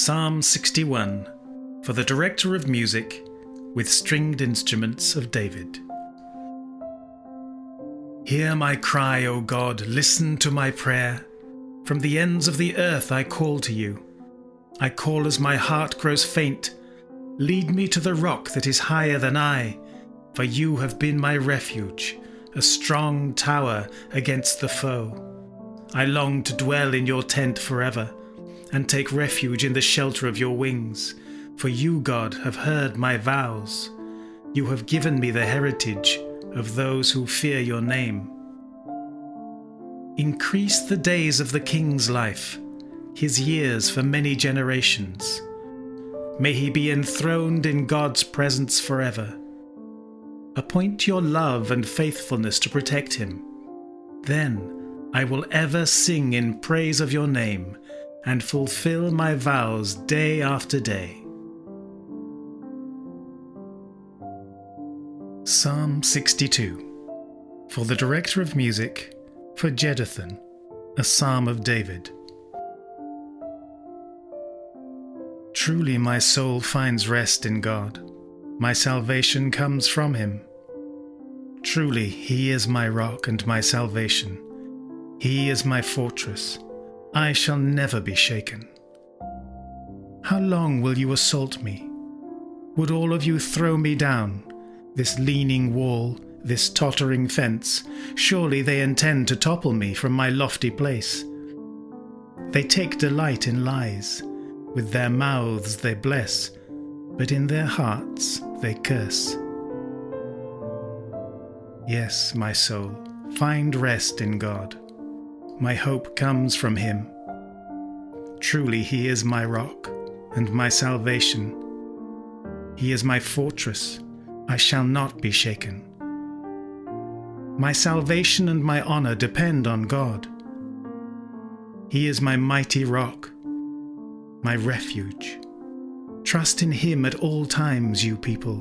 Psalm 61, for the director of music, with stringed instruments of David. Hear my cry, O God, listen to my prayer. From the ends of the earth I call to you. I call as my heart grows faint. Lead me to the rock that is higher than I, for you have been my refuge, a strong tower against the foe. I long to dwell in your tent forever, and take refuge in the shelter of your wings. For you, God, have heard my vows. You have given me the heritage of those who fear your name. Increase the days of the king's life, his years for many generations. May he be enthroned in God's presence forever. Appoint your love and faithfulness to protect him. Then I will ever sing in praise of your name and fulfill my vows day after day. Psalm 62, for the director of music, for Jeduthun, a psalm of David. Truly my soul finds rest in God. My salvation comes from him. Truly he is my rock and my salvation. He is my fortress. I shall never be shaken. How long will you assault me? Would all of you throw me down? This leaning wall, this tottering fence, surely they intend to topple me from my lofty place. They take delight in lies. With their mouths they bless, but in their hearts they curse. Yes, my soul, find rest in God. My hope comes from him. Truly he is my rock and my salvation. He is my fortress. I shall not be shaken. My salvation and my honor depend on God. He is my mighty rock, my refuge. Trust in him at all times, you people.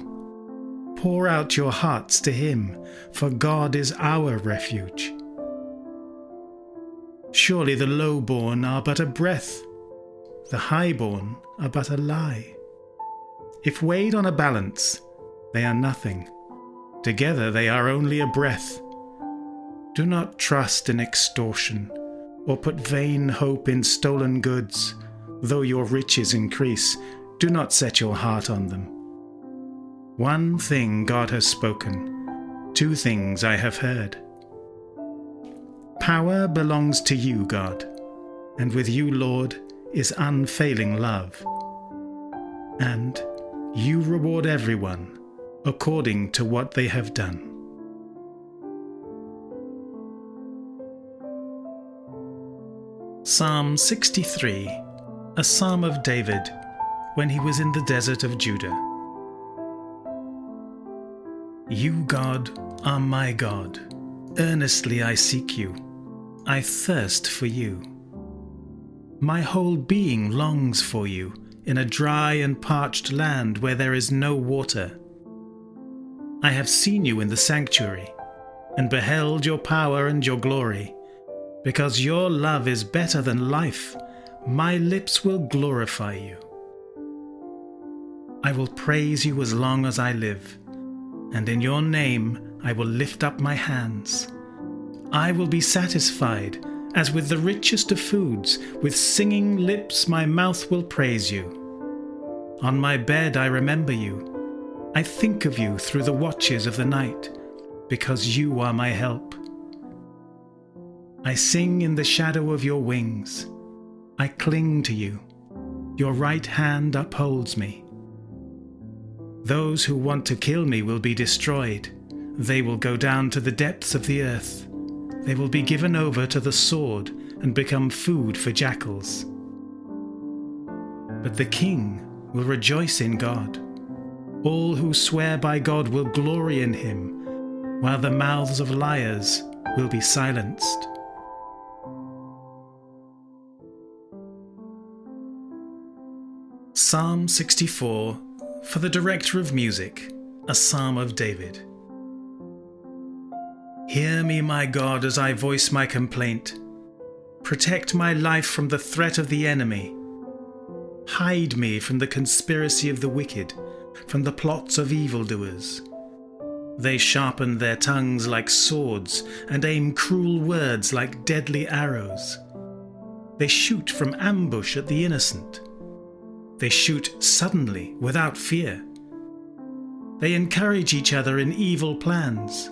Pour out your hearts to him, for God is our refuge. Surely the low-born are but a breath, the high-born are but a lie. If weighed on a balance, they are nothing. Together they are only a breath. Do not trust in extortion, or put vain hope in stolen goods. Though your riches increase, do not set your heart on them. One thing God has spoken, two things I have heard. Power belongs to you, God, and with you, Lord, is unfailing love. And you reward everyone according to what they have done. Psalm 63, a psalm of David when he was in the desert of Judah. You, God, are my God. Earnestly I seek you. I thirst for you. My whole being longs for you in a dry and parched land where there is no water. I have seen you in the sanctuary and beheld your power and your glory. Because your love is better than life, my lips will glorify you. I will praise you as long as I live, and in your name I will lift up my hands. I will be satisfied as with the richest of foods. With singing lips my mouth will praise you. On my bed I remember you. I think of you through the watches of the night, because you are my help. I sing in the shadow of your wings. I cling to you. Your right hand upholds me. Those who want to kill me will be destroyed. They will go down to the depths of the earth. They will be given over to the sword and become food for jackals. But the king will rejoice in God. All who swear by God will glory in him, while the mouths of liars will be silenced. Psalm 64, for the director of music, a psalm of David. Hear me, my God, as I voice my complaint. Protect my life from the threat of the enemy. Hide me from the conspiracy of the wicked, from the plots of evildoers. They sharpen their tongues like swords and aim cruel words like deadly arrows. They shoot from ambush at the innocent. They shoot suddenly without fear. They encourage each other in evil plans.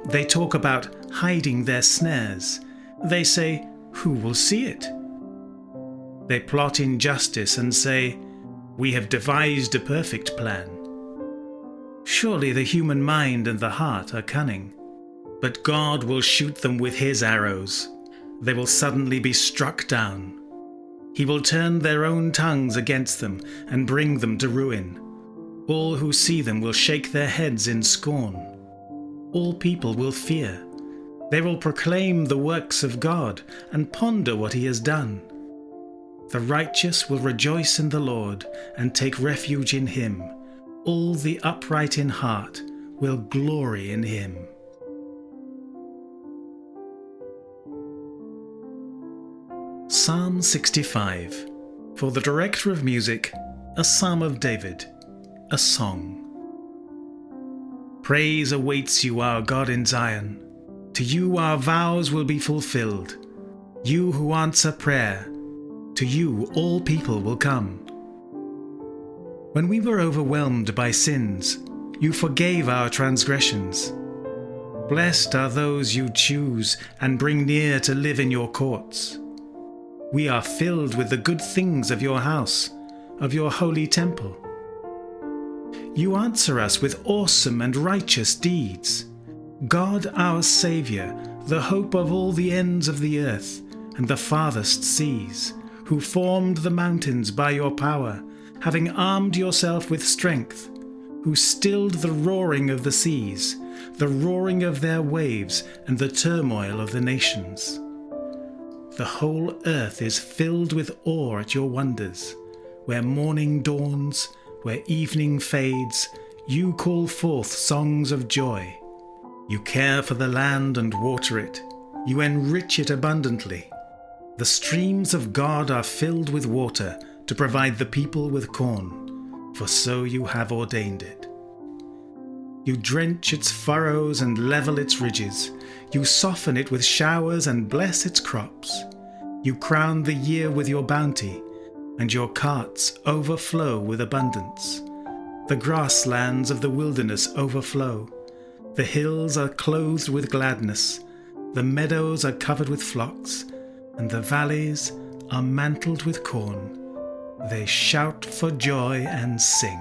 They talk about hiding their snares. They say, "Who will see it?" They plot injustice and say, "We have devised a perfect plan." Surely the human mind and the heart are cunning, but God will shoot them with his arrows. They will suddenly be struck down. He will turn their own tongues against them and bring them to ruin. All who see them will shake their heads in scorn. All people will fear. They will proclaim the works of God and ponder what he has done. The righteous will rejoice in the Lord and take refuge in him. All the upright in heart will glory in him. Psalm 65. For the director of music, a psalm of David, a song. Praise awaits you, our God in Zion. To you our vows will be fulfilled. You who answer prayer, to you all people will come. When we were overwhelmed by sins, you forgave our transgressions. Blessed are those you choose and bring near to live in your courts. We are filled with the good things of your house, of your holy temple. You answer us with awesome and righteous deeds. God our Saviour, the hope of all the ends of the earth and the farthest seas, who formed the mountains by your power, having armed yourself with strength, who stilled the roaring of the seas, the roaring of their waves and the turmoil of the nations. The whole earth is filled with awe at your wonders. Where morning dawns, where evening fades, you call forth songs of joy. You care for the land and water it. You enrich it abundantly. The streams of God are filled with water to provide the people with corn, for so you have ordained it. You drench its furrows and level its ridges. You soften it with showers and bless its crops. You crown the year with your bounty, and your carts overflow with abundance. The grasslands of the wilderness overflow. The hills are clothed with gladness. The meadows are covered with flocks, and the valleys are mantled with corn. They shout for joy and sing.